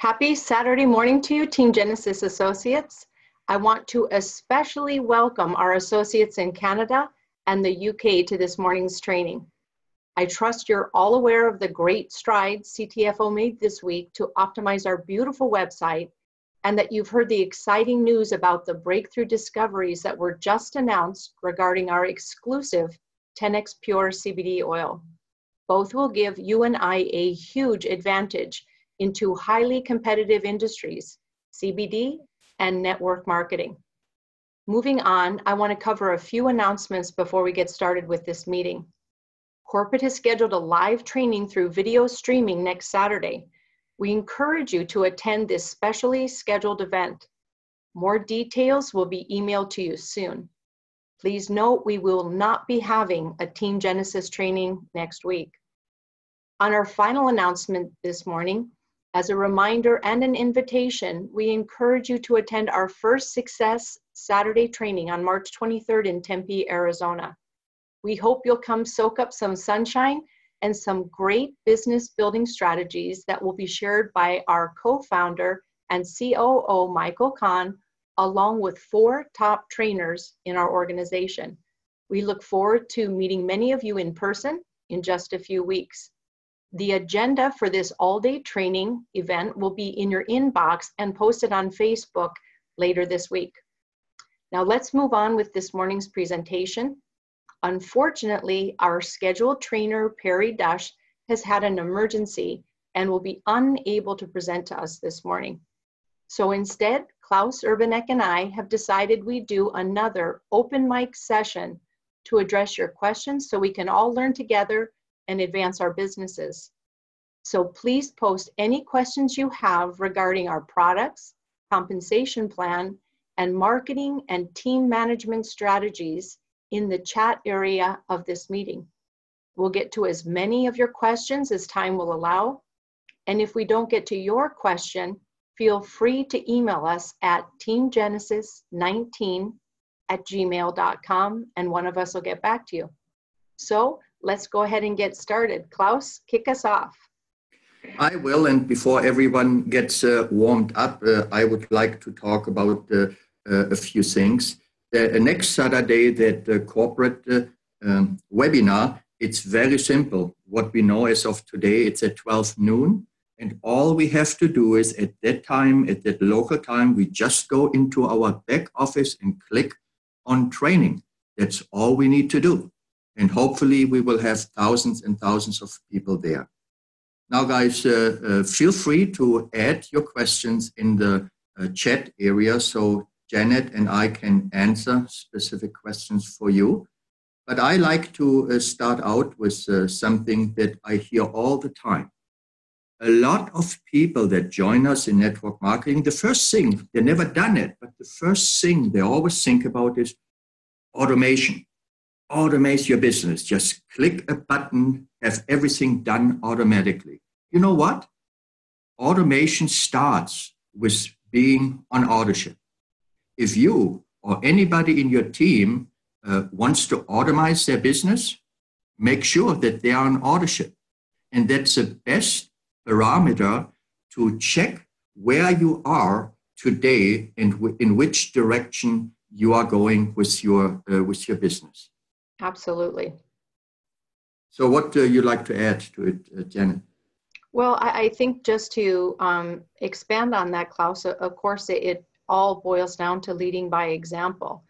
Happy Saturday morning to you, Team Genesis Associates. I want to especially welcome our associates in Canada and the UK to this morning's training. I trust you're all aware of the great strides CTFO made this week to optimize our beautiful website, and that you've heard the exciting news about the breakthrough discoveries that were just announced regarding our exclusive 10x Pure CBD oil. Both will give you and I a huge advantage into highly competitive industries, CBD and network marketing. Moving on, I want to cover a few announcements before we get started with this meeting. Corporate has scheduled a live training through video streaming next Saturday. We encourage you to attend this specially scheduled event. More details will be emailed to you soon. Please note we will not be having a Team Genesis training next week. On our final announcement this morning, as a reminder and an invitation, we encourage you to attend our first Success Saturday training on March 23rd in Tempe, Arizona. We hope you'll come soak up some sunshine and some great business building strategies that will be shared by our co-founder and COO, Michael Kahn, along with 4 top trainers in our organization. We look forward to meeting many of you in person in just a few weeks. The agenda for this all-day training event will be in your inbox and posted on Facebook later this week. Now let's move on with this morning's presentation. Unfortunately, our scheduled trainer, Perry Dusch, has had an emergency and will be unable to present to us this morning. So instead, Klaus Urbanek and I have decided we do another open mic session to address your questions so we can all learn together and advance our businesses. So please post any questions you have regarding our products, compensation plan, and marketing and team management strategies in the chat area of this meeting. We'll get to as many of your questions as time will allow. And if we don't get to your question, feel free to email us at teamgenesis19@gmail.com and one of us will get back to you. So let's go ahead and get started. Klaus, kick us off. I will, and before everyone gets warmed up, I would like to talk about a few things. Next Saturday, that corporate webinar, it's very simple. What we know as of today, it's at 12 noon. And all we have to do is at that time, at that local time, we just go into our back office and click on training. That's all we need to do. And hopefully we will have thousands and thousands of people there. Now, guys, feel free to add your questions in the chat area so Janet and I can answer specific questions for you. But I like to start out with something that I hear all the time. A lot of people that join us in network marketing, the first thing, they've never done it, but the first thing they always think about is automation. Automate your business. Just click a button, have everything done automatically. You know what? Automation starts with being on authorship. If you or anybody in your team wants to automate their business, make sure that they are on authorship. And that's the best parameter to check where you are today and in which direction you are going with your business. Absolutely. So what do you like to add to it, Janet? Well, I think just to expand on that, Klaus, of course, it all boils down to leading by example.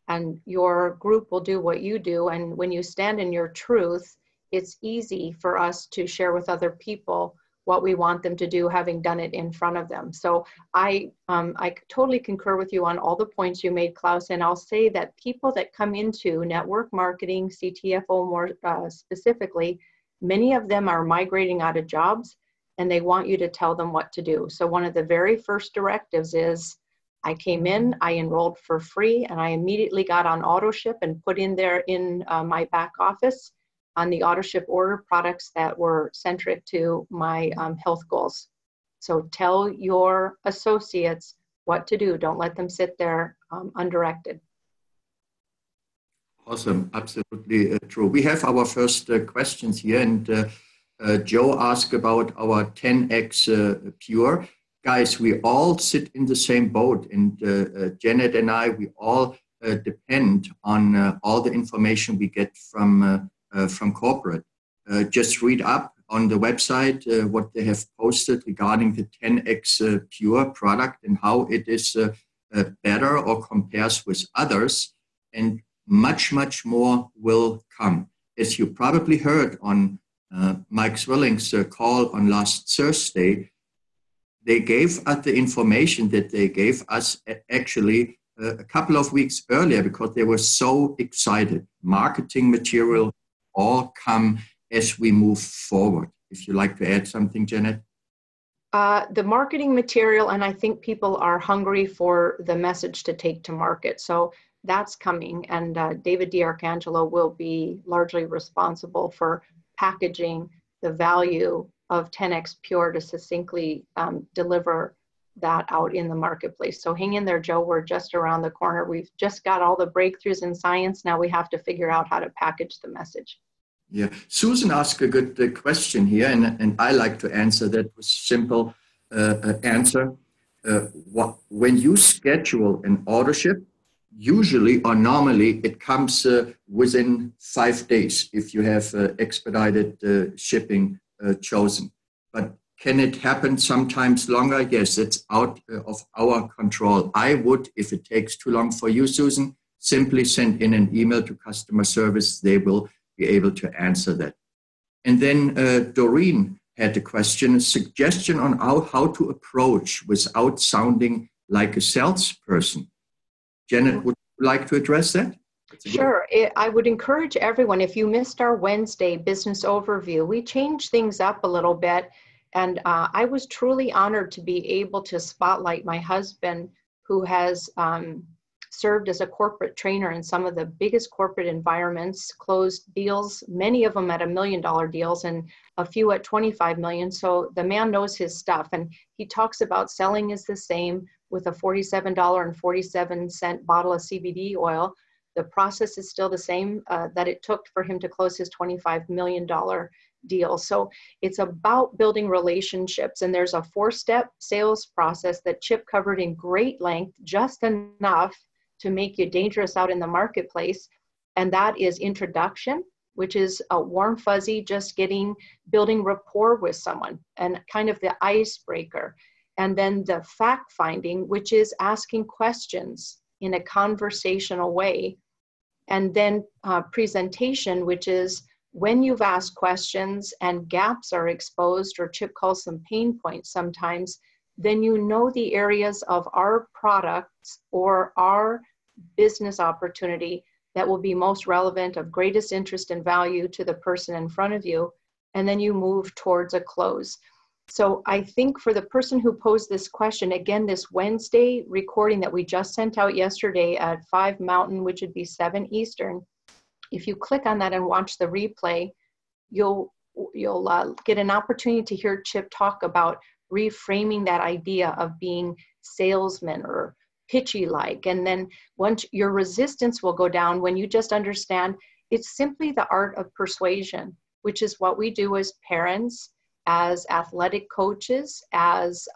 And your group will do what you do. And when you stand in your truth, it's easy for us to share with other people what we want them to do, having done it in front of them. So I totally concur with you on all the points you made, Klaus, and I'll say that people that come into network marketing, CTFO more specifically, many of them are migrating out of jobs and they want you to tell them what to do. So one of the very first directives is, I came in, I enrolled for free, and I immediately got on AutoShip and put in there in my back office on the AutoShip order products that were centric to my health goals. So tell your associates what to do. Don't let them sit there undirected. Awesome, absolutely true. We have our first questions here, and Joe asked about our 10x Pure. guys, we all sit in the same boat, and Janet and I, we all depend on all the information we get from corporate. Just read up on the website what they have posted regarding the 10x Pure product and how it is better or compares with others, and much, much more will come. As you probably heard on Mike Swilling's call on last Thursday, they gave us the information that they gave us actually a couple of weeks earlier because they were so excited. Marketing material all come as we move forward. If you'd like to add something, Janet? The marketing material, and I think people are hungry for the message to take to market. So that's coming, and David DiArcangelo will be largely responsible for packaging the value of 10x Pure to succinctly deliver that out in the marketplace. So hang in there, Joe. We're just around the corner. We've just got all the breakthroughs in science. Now we have to figure out how to package the message. Yeah, Susan asked a good question here, and I like to answer that with simple answer. When you schedule an order ship, usually or normally it comes within 5 days if you have expedited shipping chosen. But can it happen sometimes longer? Yes, it's out of our control. I would, if it takes too long for you, Susan, simply send in an email to customer service. They will be able to answer that. And then Doreen had a question, a suggestion on how to approach without sounding like a salesperson. Janet, would you like to address that? Sure. I would encourage everyone, if you missed our Wednesday business overview, we changed things up a little bit. And I was truly honored to be able to spotlight my husband, who has served as a corporate trainer in some of the biggest corporate environments, closed deals, many of them at $1 million deals and a few at 25 million. So the man knows his stuff. And he talks about selling is the same with a $47.47 bottle of CBD oil. The process is still the same that it took for him to close his $25 million deal. So it's about building relationships. And there's a 4-step sales process that Chip covered in great length, just enough to make you dangerous out in the marketplace. And that is introduction, which is a warm fuzzy, just building rapport with someone and kind of the icebreaker. And then the fact finding, which is asking questions in a conversational way. And then presentation, which is when you've asked questions and gaps are exposed, or Chip calls them pain points sometimes, then you know the areas of our products or our business opportunity that will be most relevant, of greatest interest and value to the person in front of you, and then you move towards a close. So I think for the person who posed this question, again, this Wednesday recording that we just sent out yesterday at 5 Mountain, which would be 7 Eastern, if you click on that and watch the replay, you'll get an opportunity to hear Chip talk about reframing that idea of being salesman or pitchy-like. And then once your resistance will go down when you just understand it's simply the art of persuasion, which is what we do as parents, as athletic coaches, as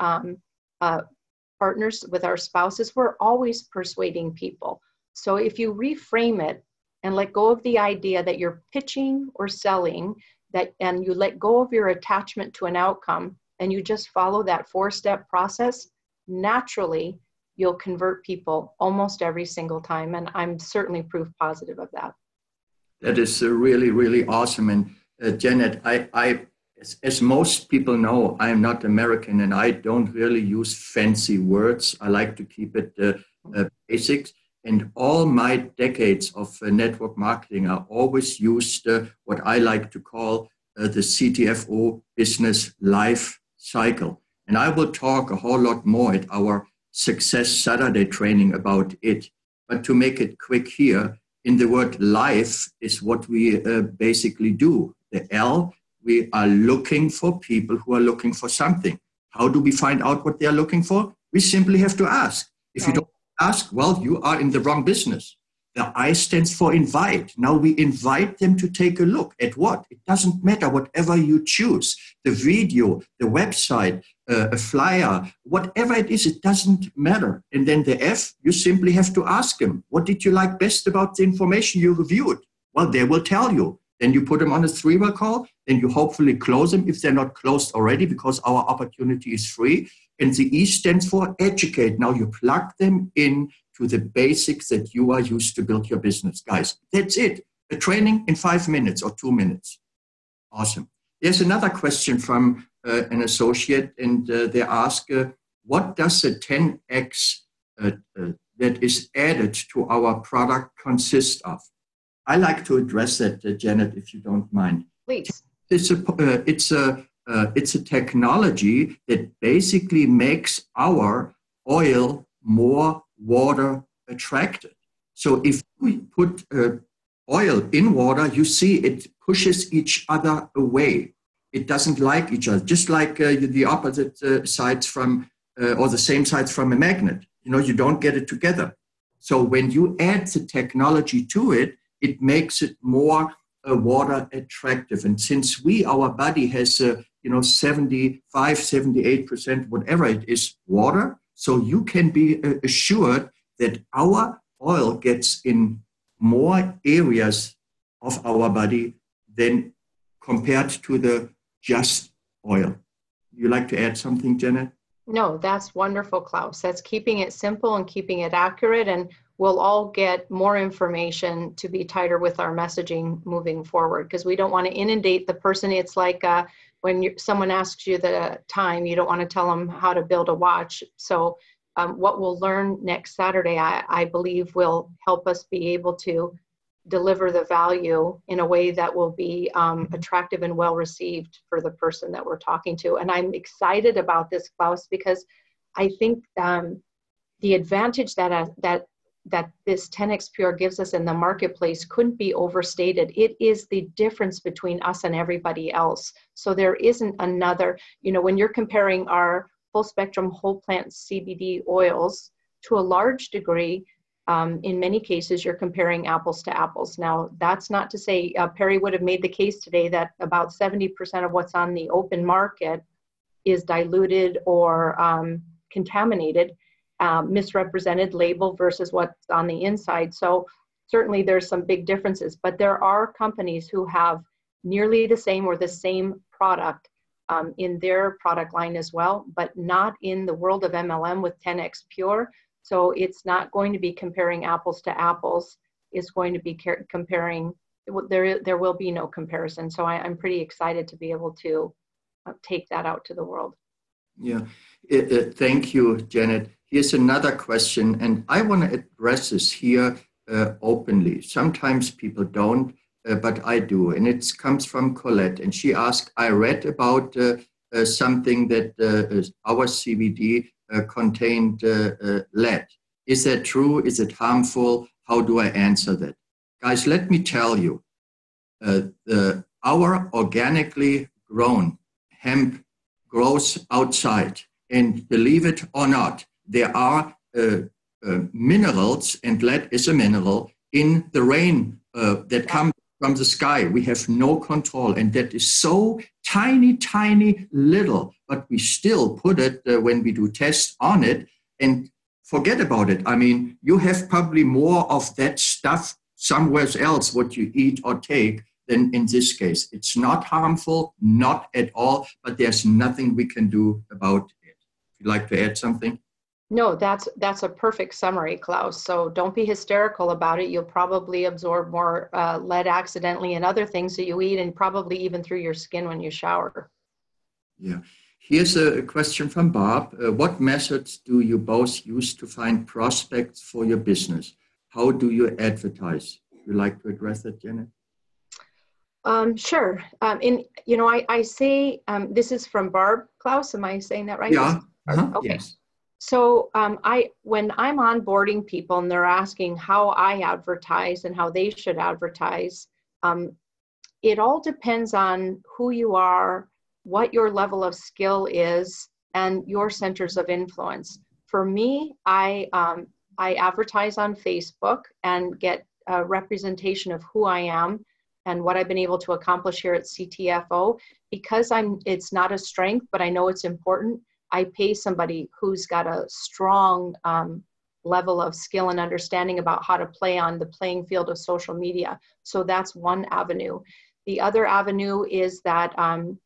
partners with our spouses. We're always persuading people. So if you reframe it and let go of the idea that you're pitching or selling, and you let go of your attachment to an outcome, and you just follow that 4-step process, naturally, you'll convert people almost every single time. And I'm certainly proof positive of that. That is really, really awesome. And Janet, as most people know, I am not American and I don't really use fancy words. I like to keep it basics. And all my decades of network marketing, I always used what I like to call the CTFO business life cycle. And I will talk a whole lot more at our Success Saturday training about it. But to make it quick here, in the word life is what we basically do. The L, we are looking for people who are looking for something. How do we find out what they are looking for? We simply have to ask. If you don't ask, well, you are in the wrong business. The I stands for invite. Now we invite them to take a look at what? It doesn't matter, whatever you choose. The video, the website, a flyer, whatever it is, it doesn't matter. And then the F, you simply have to ask them, what did you like best about the information you reviewed? Well, they will tell you. Then you put them on a 3-way call, then you hopefully close them if they're not closed already, because our opportunity is free. And the E stands for educate. Now you plug them in to the basics that you are used to build your business. Guys, that's it. A training in 5 minutes or 2 minutes. Awesome. There's another question from an associate, and they ask, what does the 10X that is added to our product consist of? I like to address that, Janet, if you don't mind. Please. It's a technology that basically makes our oil more water attracted. So if we put oil in water, you see it pushes each other away. It doesn't like each other, just like the opposite sides from, or the same sides from a magnet. You know, you don't get it together. So when you add the technology to it, it makes it more water attractive. And since our body has, 75, 78%, whatever it is, water, so you can be assured that our oil gets in more areas of our body than compared to the just oil. You like to add something, Janet? No, that's wonderful, Klaus. That's keeping it simple and keeping it accurate, and we'll all get more information to be tighter with our messaging moving forward, because we don't want to inundate the person. It's like when someone asks you the time, you don't want to tell them how to build a watch. So what we'll learn next Saturday, I believe, will help us be able to deliver the value in a way that will be attractive and well received for the person that we're talking to. And I'm excited about this, Klaus, because I think the advantage that this 10X Pure gives us in the marketplace couldn't be overstated. It is the difference between us and everybody else. So there isn't another, when you're comparing our full spectrum whole plant CBD oils, to a large degree, in many cases, you're comparing apples to apples. Now, that's not to say, Perry would have made the case today that about 70% of what's on the open market is diluted or contaminated, misrepresented label versus what's on the inside. So certainly there's some big differences, but there are companies who have nearly the same or the same product in their product line as well, but not in the world of MLM with 10X Pure. So it's not going to be comparing apples to apples. It's going to be comparing, there will be no comparison. So I'm pretty excited to be able to take that out to the world. Yeah, thank you, Janet. Here's another question, and I want to address this here openly. Sometimes people don't, but I do. And it comes from Colette, and she asked, I read about something that our CBD contained lead. Is that true? Is it harmful? How do I answer that? Guys, let me tell you, our organically grown hemp grows outside. And believe it or not, there are minerals, and lead is a mineral, in the rain that comes from the sky. We have no control, and that is so tiny, tiny little, but we still put it when we do tests on it, and forget about it. I mean, you have probably more of that stuff somewhere else, what you eat or take, than in this case. It's not harmful, not at all, but there's nothing we can do about it. If you'd like to add something? No, that's a perfect summary, Klaus. So don't be hysterical about it. You'll probably absorb more lead accidentally in other things that you eat, and probably even through your skin when you shower. Yeah. Here's a question from Bob. What methods do you both use to find prospects for your business? How do you advertise? Would you like to address that, Janet? Sure. I say, this is from Barb, Klaus. Am I saying that right? Yeah. Okay. Yes. So when I'm onboarding people and they're asking how I advertise and how they should advertise, it all depends on who you are, what your level of skill is, and your centers of influence. For me, I I advertise on Facebook and get a representation of who I am and what I've been able to accomplish here at CTFO. Because it's not a strength, but I know it's important, I pay somebody who's got a strong level of skill and understanding about how to play on the playing field of social media. So that's one avenue. The other avenue is that on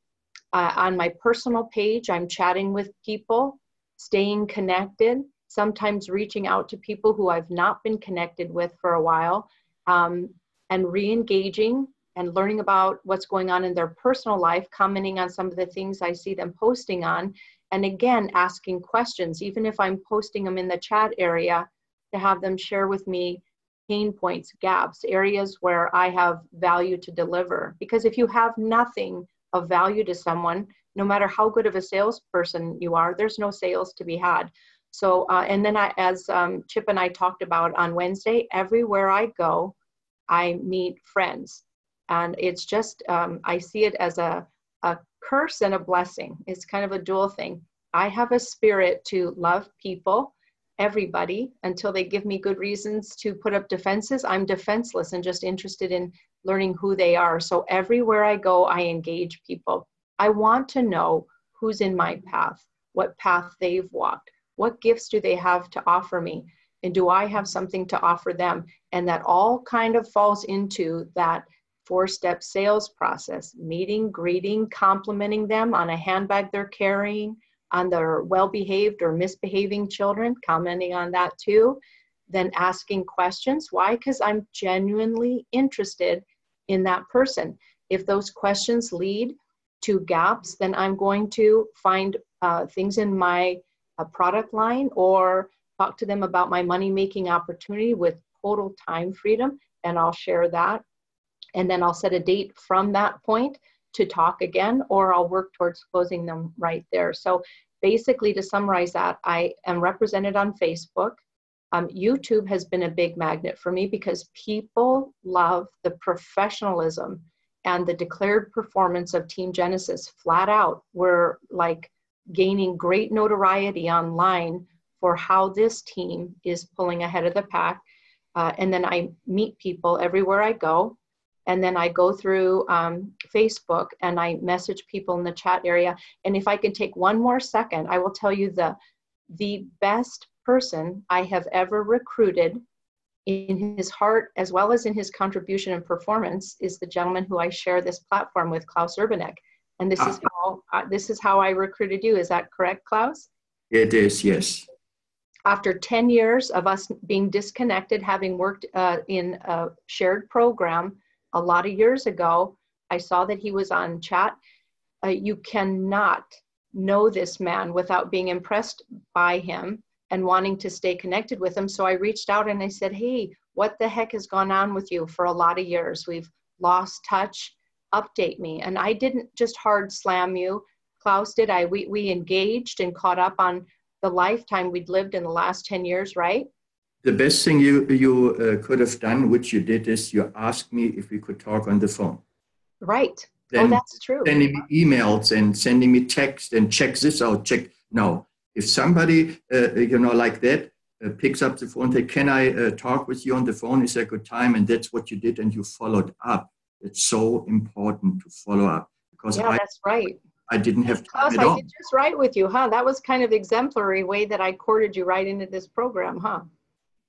my personal page, I'm chatting with people, staying connected, sometimes reaching out to people who I've not been connected with for a while, and re-engaging and learning about what's going on in their personal life, commenting on some of the things I see them posting on, and again, asking questions, even if I'm posting them in the chat area, to have them share with me pain points, gaps, areas where I have value to deliver. Because if you have nothing of value to someone, no matter how good of a salesperson you are, there's no sales to be had. So, and then as Chip and I talked about on Wednesday, everywhere I go, I meet friends. And it's just, I see it as a curse and a blessing. It's kind of a dual thing. I have a spirit to love people, everybody, until they give me good reasons to put up defenses. I'm defenseless and just interested in learning who they are. So everywhere I go, I engage people. I want to know who's in my path, what path they've walked, what gifts do they have to offer me, and do I have something to offer them? And that all kind of falls into that 4-step sales process: meeting, greeting, complimenting them on a handbag they're carrying, on their well-behaved or misbehaving children, commenting on that too, then asking questions. Why? Because I'm genuinely interested in that person. If those questions lead to gaps, then I'm going to find things in my product line or talk to them about my money-making opportunity with total time freedom, and I'll share that. And then I'll set a date from that point to talk again, or I'll work towards closing them right there. So basically, to summarize that, I am represented on Facebook. YouTube has been a big magnet for me because people love the professionalism and the declared performance of Team Genesis. Flat out, we're like gaining great notoriety online for how this team is pulling ahead of the pack. And then I meet people everywhere I go. And then I go through Facebook and I message people in the chat area. And if I can take one more second, I will tell you the best person I have ever recruited in his heart as well as in his contribution and performance is the gentleman who I share this platform with, Klaus Urbanek. And this is how I recruited you. Is that correct, Klaus? It is, yes. After 10 years of us being disconnected, having worked in a shared program a lot of years ago, I saw that he was on chat. You cannot know this man without being impressed by him and wanting to stay connected with him. So I reached out and I said, hey, what the heck has gone on with you for a lot of years? We've lost touch. Update me. And I didn't just hard slam you. Klaus did. We engaged and caught up on the lifetime we'd lived in the last 10 years, right? The best thing you could have done, which you did, is you asked me if we could talk on the phone. Right. Then that's true. Sending me emails and sending me text and check this out, check. No, if somebody, like that, picks up the phone, say, can I talk with you on the phone? Is there a good time? And that's what you did, and you followed up. It's so important to follow up. Because that's right. I didn't have time Klaus, at all. I did just right with you, huh? That was kind of exemplary way that I courted you right into this program, huh?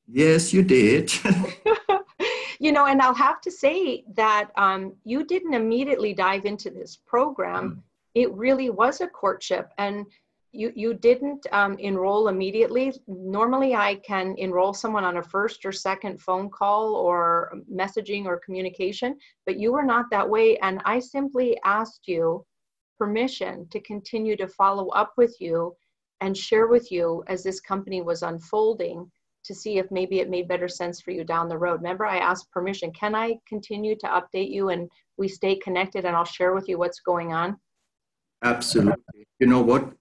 Yes, you did. And I'll have to say that you didn't immediately dive into this program. It really was a courtship, and you didn't enroll immediately. Normally, I can enroll someone on a first or second phone call or messaging or communication, but you were not that way. And I simply asked you permission to continue to follow up with you and share with you as this company was unfolding, to see if maybe it made better sense for you down the road. Remember, I asked permission. Can I continue to update you and we stay connected and I'll share with you what's going on? Absolutely. You know what?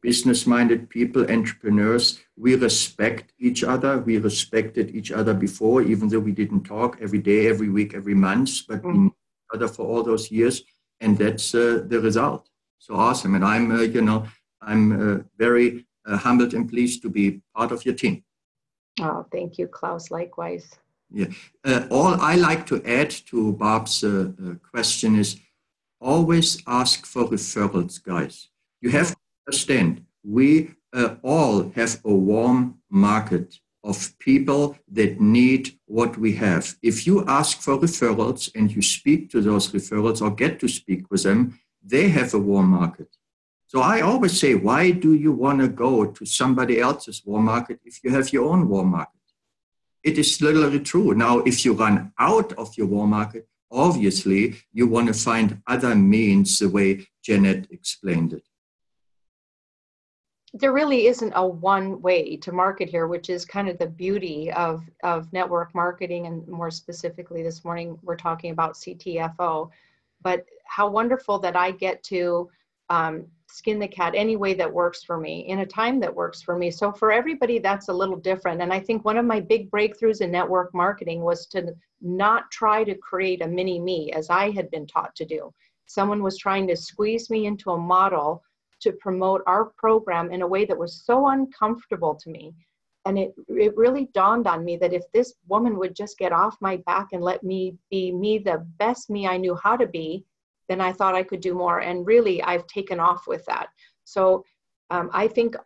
Business-minded people, entrepreneurs, we respect each other. We respected each other before, even though we didn't talk every day, every week, every month, but we knew each other for all those years. And that's the result. So awesome. And I'm very humbled and pleased to be part of your team. Oh, thank you, Klaus. Likewise. Yeah. All I like to add to Bob's question is always ask for referrals, guys. You have to understand, we all have a warm market of people that need what we have. If you ask for referrals and you speak to those referrals or get to speak with them, they have a warm market. So I always say, why do you want to go to somebody else's warm market if you have your own warm market? It is literally true. Now, if you run out of your warm market, obviously you want to find other means, the way Janet explained it. There really isn't a one way to market here, which is kind of the beauty of network marketing. And more specifically, this morning, we're talking about CTFO. But how wonderful that I get to skin the cat any way that works for me, in a time that works for me. So for everybody, that's a little different. And I think one of my big breakthroughs in network marketing was to not try to create a mini me as I had been taught to do. Someone was trying to squeeze me into a model to promote our program in a way that was so uncomfortable to me. And it really dawned on me that if this woman would just get off my back and let me be me, the best me I knew how to be, then I thought I could do more. And really, I've taken off with that. So I think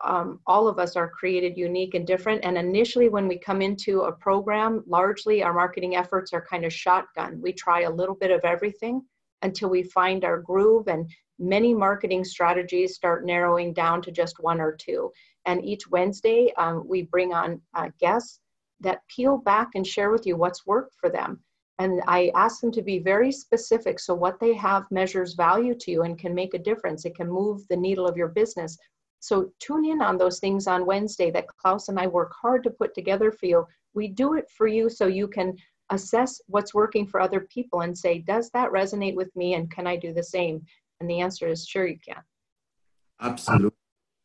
all of us are created unique and different. And initially, when we come into a program, largely our marketing efforts are kind of shotgun. We try a little bit of everything until we find our groove, and many marketing strategies start narrowing down to just one or two. And each Wednesday, we bring on guests that peel back and share with you what's worked for them. And I ask them to be very specific, so what they have measures value to you and can make a difference. It can move the needle of your business. So tune in on those things on Wednesday that Klaus and I work hard to put together for you. We do it for you so you can assess what's working for other people and say, does that resonate with me, and can I do the same? And the answer is sure you can. Absolutely.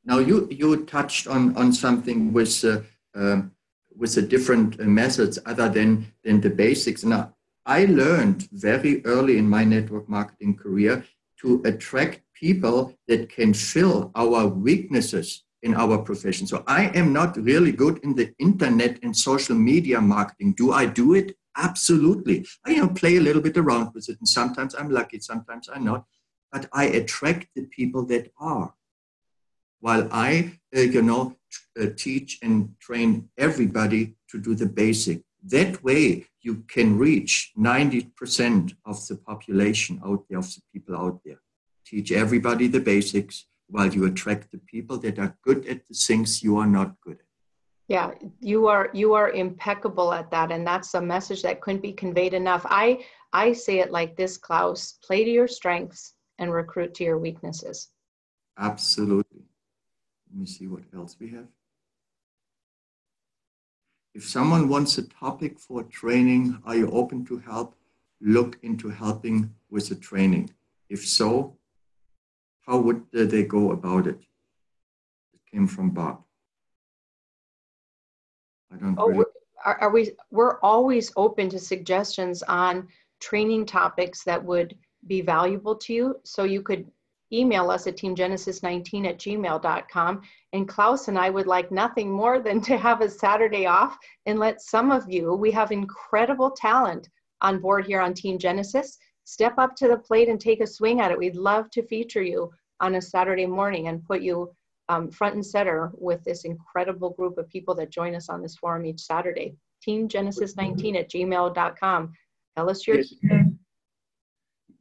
Now you touched on something with the different methods other than the basics. Now, I learned very early in my network marketing career to attract people that can fill our weaknesses in our profession. So I am not really good in the internet and social media marketing. Do I do it? Absolutely. I play a little bit around with it, and sometimes I'm lucky, sometimes I'm not. But I attract the people that are. While I, teach and train everybody to do the basic. That way, you can reach 90% of the population out there, of the people out there. Teach everybody the basics while you attract the people that are good at the things you are not good at. Yeah, you are impeccable at that, and that's a message that couldn't be conveyed enough. I say it like this, Klaus: play to your strengths and recruit to your weaknesses. Absolutely. Let me see what else we have. If someone wants a topic for training, are you open to help? Look into helping with the training. If so, how would they go about it? It came from Bob. I don't really... We're always open to suggestions on training topics that would be valuable to you. So you could email us at teamgenesis19@gmail.com. And Klaus and I would like nothing more than to have a Saturday off and let some of you, we have incredible talent on board here on Team Genesis, step up to the plate and take a swing at it. We'd love to feature you on a Saturday morning and put you front and center with this incredible group of people that join us on this forum each Saturday. teamgenesis19@gmail.com. Tell us your...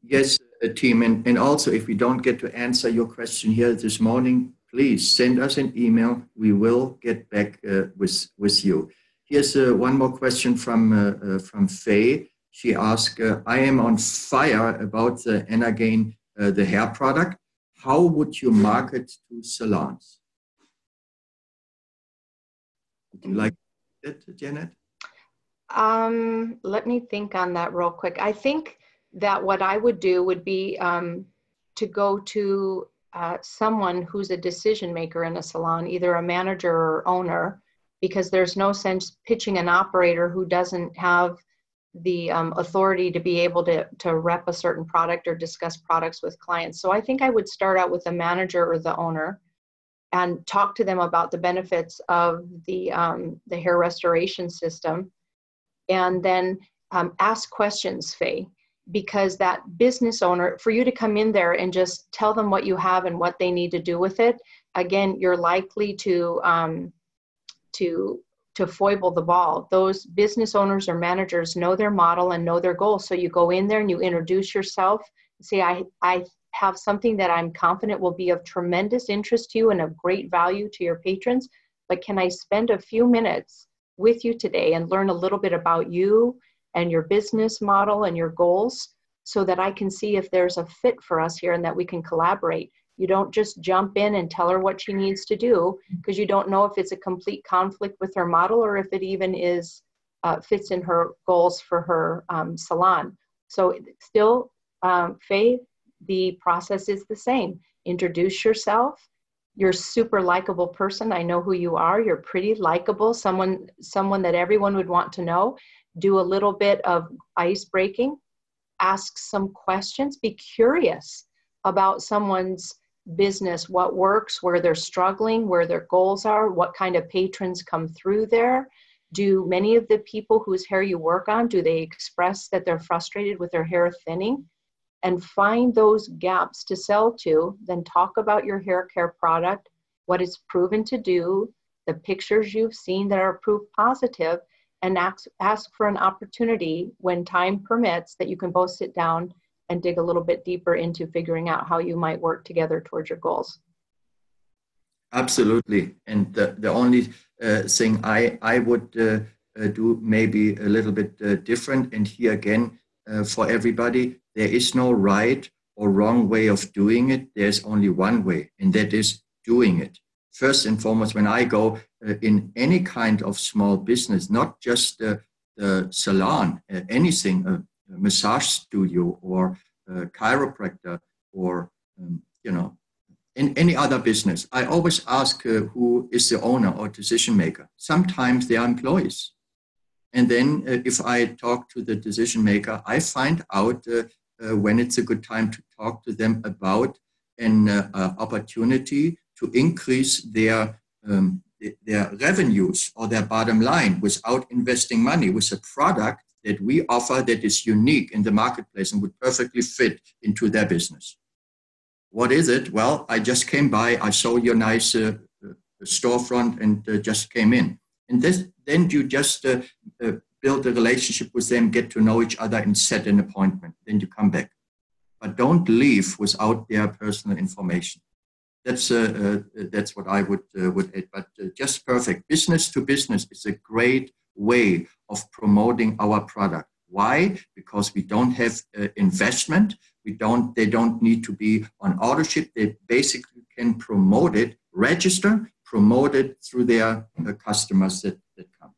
Yes, team. And also, if we don't get to answer your question here this morning, please send us an email. We will get back with you. Here's one more question from Faye. She asked, I am on fire about the Energain, the hair product. How would you market to salons? Would you like that, Janet? Let me think on that real quick. I think that what I would do would be to go to someone who's a decision maker in a salon, either a manager or owner, because there's no sense pitching an operator who doesn't have the authority to be able to rep a certain product or discuss products with clients. So I think I would start out with the manager or the owner and talk to them about the benefits of the hair restoration system. And then ask questions, Faye, because that business owner, for you to come in there and just tell them what you have and what they need to do with it, again, you're likely to foible the ball. Those business owners or managers know their model and know their goals. So you go in there and you introduce yourself, say, I have something that I'm confident will be of tremendous interest to you and of great value to your patrons, but can I spend a few minutes with you today and learn a little bit about you and your business model and your goals so that I can see if there's a fit for us here and that we can collaborate. You don't just jump in and tell her what she needs to do because you don't know if it's a complete conflict with her model or if it even is fits in her goals for her salon. So still, Faye, the process is the same. Introduce yourself. You're a super likable person. I know who you are. You're pretty likable, someone that everyone would want to know. Do a little bit of ice breaking. Ask some questions. Be curious about someone's business, what works, where they're struggling, where their goals are, what kind of patrons come through there. Do many of the people whose hair you work on, do they express that they're frustrated with their hair thinning? And find those gaps to sell to, then talk about your hair care product, what it's proven to do, the pictures you've seen that are proof positive, and ask for an opportunity when time permits that you can both sit down and dig a little bit deeper into figuring out how you might work together towards your goals. Absolutely. And the only thing I would do maybe a little bit different, and here again, for everybody, there is no right or wrong way of doing it. There's only one way, and that is doing it. First and foremost, when I go in any kind of small business, not just the salon, anything, a massage studio or a chiropractor or, in any other business, I always ask who is the owner or decision maker. Sometimes they are employees. And then if I talk to the decision maker, I find out when it's a good time to talk to them about an opportunity to increase their revenues or their bottom line without investing money with a product that we offer that is unique in the marketplace and would perfectly fit into their business. What is it? Well, I just came by, I saw your nice storefront and just came in. And then you just build a relationship with them, get to know each other and set an appointment. Then you come back. But don't leave without their personal information. That's what I would add. But just perfect. Business to business is a great way of promoting our product. Why? Because we don't have investment. They don't need to be on authorship. They basically can promote it, register, promote it through their customers that come.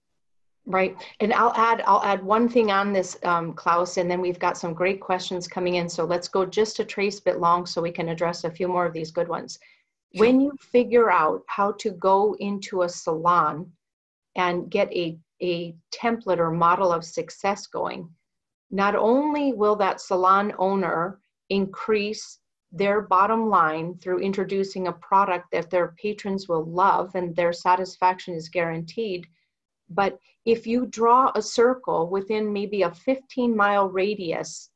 Right. And I'll add one thing on this, Klaus, and then we've got some great questions coming in. So let's go just a trace bit long so we can address a few more of these good ones. Sure. When you figure out how to go into a salon and get a template or model of success going, not only will that salon owner increase their bottom line through introducing a product that their patrons will love and their satisfaction is guaranteed, but if you draw a circle within maybe a 15-mile radius,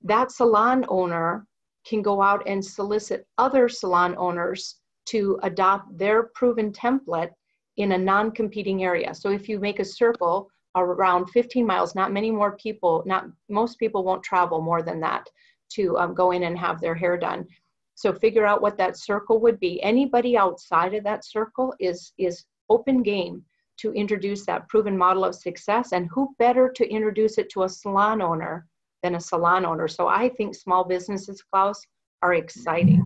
that salon owner can go out and solicit other salon owners to adopt their proven template in a non-competing area. So if you make a circle around 15 miles, most people won't travel more than that to go in and have their hair done. So figure out what that circle would be. Anybody outside of that circle is open game to introduce that proven model of success, and who better to introduce it to a salon owner than a salon owner? So I think small businesses, Klaus, are exciting.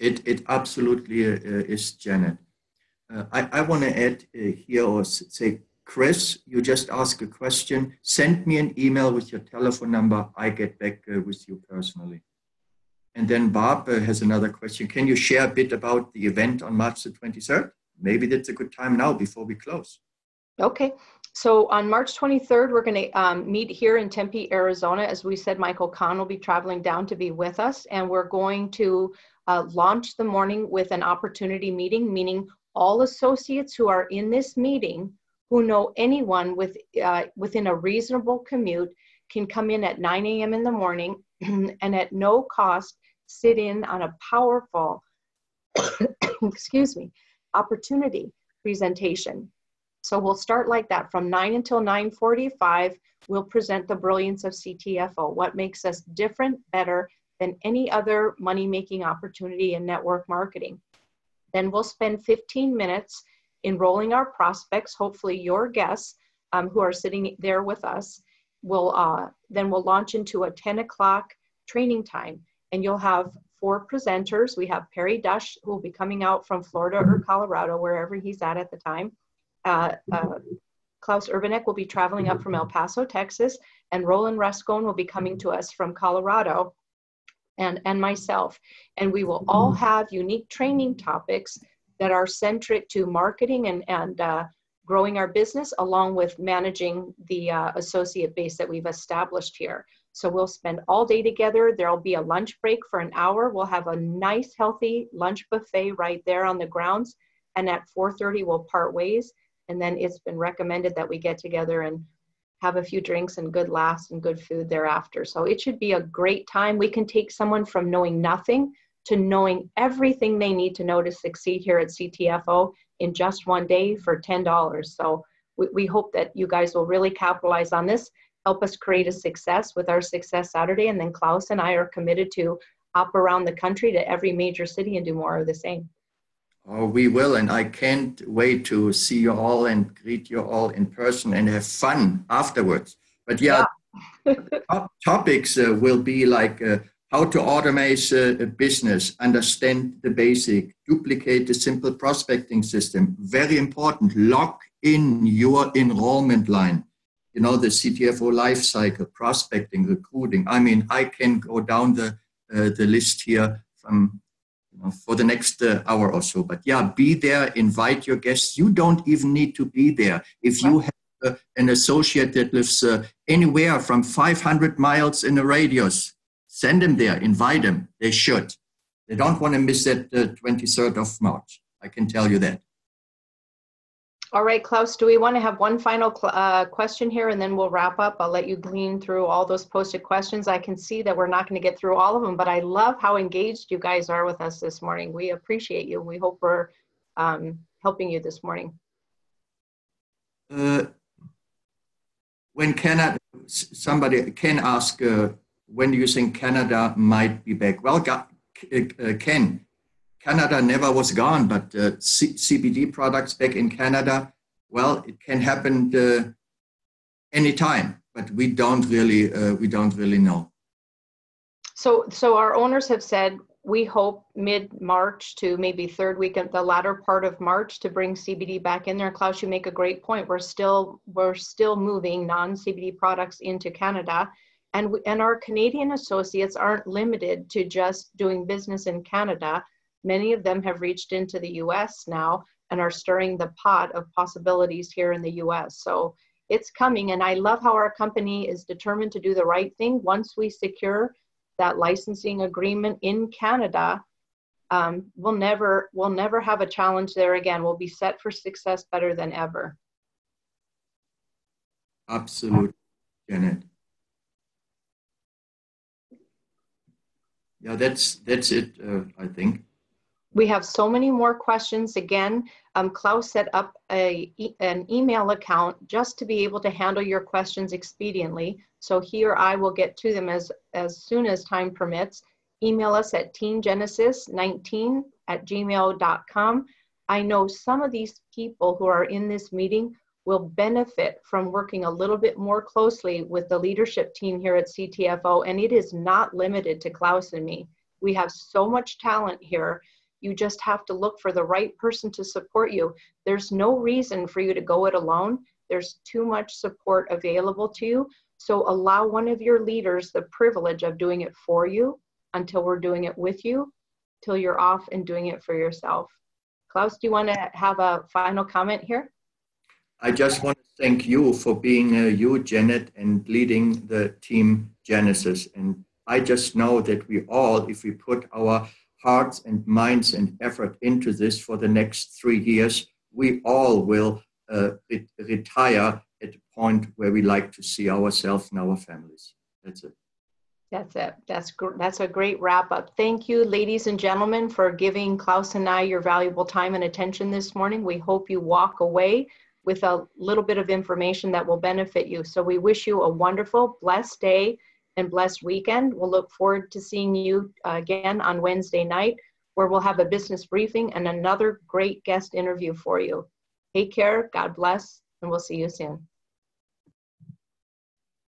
It absolutely is, Janet. I want to add here or say, Chris, you just asked a question. Send me an email with your telephone number. I get back with you personally. And then Bob has another question. Can you share a bit about the event on March the 23rd? Maybe that's a good time now before we close. Okay. So on March 23rd, we're going to meet here in Tempe, Arizona. As we said, Michael Kahn will be traveling down to be with us, and we're going to launch the morning with an opportunity meeting, meaning all associates who are in this meeting who know anyone within a reasonable commute can come in at 9 a.m. in the morning and at no cost sit in on a powerful, excuse me, opportunity presentation. So we'll start like that from 9 until 9:45. We'll present the brilliance of CTFO, what makes us different, better than any other money-making opportunity in network marketing. Then we'll spend 15 minutes enrolling our prospects, hopefully your guests who are sitting there with us. Then we'll launch into a 10 o'clock training time, and you'll have 4 presenters. We have Perry Dusch, who will be coming out from Florida or Colorado, wherever he's at the time. Klaus Urbanek will be traveling up from El Paso, Texas, and Roland Rascon will be coming to us from Colorado, and myself. And we will all have unique training topics that are centric to marketing and growing our business, along with managing the associate base that we've established here. So we'll spend all day together. There'll be a lunch break for an hour. We'll have a nice, healthy lunch buffet right there on the grounds. And at 4:30, we'll part ways. And then it's been recommended that we get together and have a few drinks and good laughs and good food thereafter. So it should be a great time. We can take someone from knowing nothing to knowing everything they need to know to succeed here at CTFO in just one day for $10. So we hope that you guys will really capitalize on this, help us create a success with our Success Saturday. And then Klaus and I are committed to hop around the country to every major city and do more of the same. Oh, we will, and I can't wait to see you all and greet you all in person and have fun afterwards. But yeah. Topics will be like how to automate a business, understand the basic, duplicate the simple prospecting system. Very important, lock in your enrollment line. You know, the CTFO life cycle, prospecting, recruiting. I mean, I can go down the list here from for the next hour or so. But yeah, be there, invite your guests. You don't even need to be there. If you have an associate that lives anywhere from 500 miles in a radius, send them there, invite them. They should. They don't want to miss that 23rd of March. I can tell you that. All right, Klaus, do we want to have one final question here and then we'll wrap up? I'll let you glean through all those posted questions. I can see that we're not going to get through all of them, but I love how engaged you guys are with us this morning. We appreciate you. We hope we're helping you this morning. When Canada, somebody can ask, when do you think Canada might be back? Well, Canada never was gone, but CBD products back in Canada, well, it can happen anytime, but we don't really know. So our owners have said we hope mid-March to maybe third week of the latter part of March to bring CBD back in there. Klaus, you make a great point. We're still moving non-CBD products into Canada, and our Canadian associates aren't limited to just doing business in Canada. Many of them have reached into the US now and are stirring the pot of possibilities here in the US. So it's coming, and I love how our company is determined to do the right thing. Once we secure that licensing agreement in Canada, we'll never have a challenge there again. We'll be set for success better than ever. Absolutely, Janet. Yeah, that's it, I think. We have so many more questions. Again, Klaus set up an email account just to be able to handle your questions expediently. So he or I will get to them as soon as time permits. Email us at teengenesis19@gmail.com. I know some of these people who are in this meeting will benefit from working a little bit more closely with the leadership team here at CTFO, and it is not limited to Klaus and me. We have so much talent here. You just have to look for the right person to support you. There's no reason for you to go it alone. There's too much support available to you. So allow one of your leaders the privilege of doing it for you until we're doing it with you, till you're off and doing it for yourself. Klaus, do you want to have a final comment here? I just want to thank you for being you, Janet, and leading the team Genesis. And I just know that we all, if we put our hearts and minds and effort into this for the next 3 years, we all will retire at the point where we like to see ourselves and our families. That's it. That's it. That's a great wrap up. Thank you, ladies and gentlemen, for giving Klaus and I your valuable time and attention this morning. We hope you walk away with a little bit of information that will benefit you. So we wish you a wonderful, blessed day and blessed weekend. We'll look forward to seeing you again on Wednesday night, where we'll have a business briefing and another great guest interview for you. Take care, God bless, and we'll see you soon.